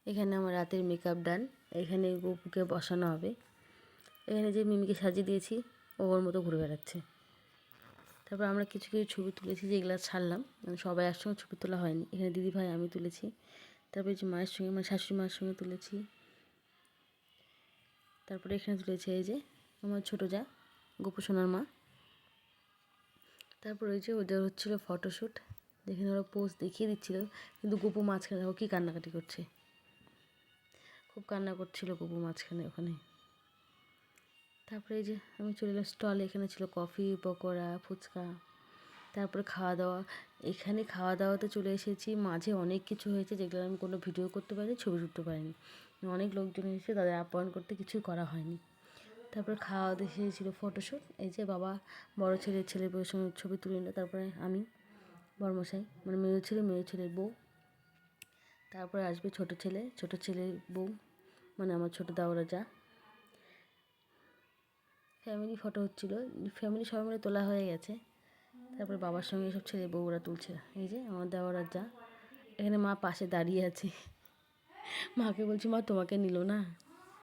এখানে আমার রাতের মেকআপ ডান। এখানে গপুকে বসানো হবে। এখানে যে মিমিকে সাজিয়ে দিয়েছি ও ওর মতো ঘুরে বেড়াচ্ছে। তারপর আমরা কিছু কিছু ছবি তুলেছি, যেগুলো ছাড়লাম, মানে সবাই একসঙ্গে ছবি তোলা হয়নি। এখানে দিদি ভাই আমি তুলেছি। তারপরে যে মায়ের সঙ্গে, মানে শাশুড়ি মায়ের সঙ্গে তুলেছি। তারপরে এখানে তুলেছে এই যে আমার ছোটো যা, গপু সোনার মা। তারপর ওই যে ওদের হচ্ছিলো ফটোশ্যুট, যেখানে ওরা পোজ দেখিয়ে দিচ্ছিলো, কিন্তু গপু মাঝখানে ও কি কান্নাকাটি করছে, খুব কান্না করছিল গপু মাঝখানে ওখানে। তারপরে এই যে আমি চলে এলাম স্টলে। এখানে ছিল কফি, পকোড়া, ফুচকা। তারপরে খাওয়া দাওয়া। এখানে খাওয়া দাওয়াতে চলে এসেছি, মাঝে অনেক কিছু হয়েছে যেগুলো আমি কোনো ভিডিও করতে পারিনি, ছবি তুলতে পারিনি। অনেক লোকজন এসেছে, তাদের আপ্যায়ন করতে কিছুই করা হয়নি। তারপরে খাওয়া দেখে ছিল ফটোশ্যুট। এই যে বাবা বড় ছেলে বউয়ের সঙ্গে ছবি তুলে নিল। তারপরে আমি বড়মশাই, মানে মেয়ে ছেলের বউ। তারপরে আসবে ছোটো ছেলের বউ, মানে আমার ছোটো দাওরা যা। ফ্যামিলি ফটো হচ্ছিলো, ফ্যামিলি সবাই মিলে তোলা হয়ে গেছে। তারপরে বাবার সঙ্গে সব ছেলে বউরা তুলছে। এই যে আমার দেওয়ার যা। এখানে মা পাশে দাঁড়িয়ে আছে। মাকে বলছি, মা তোমাকে নিল না।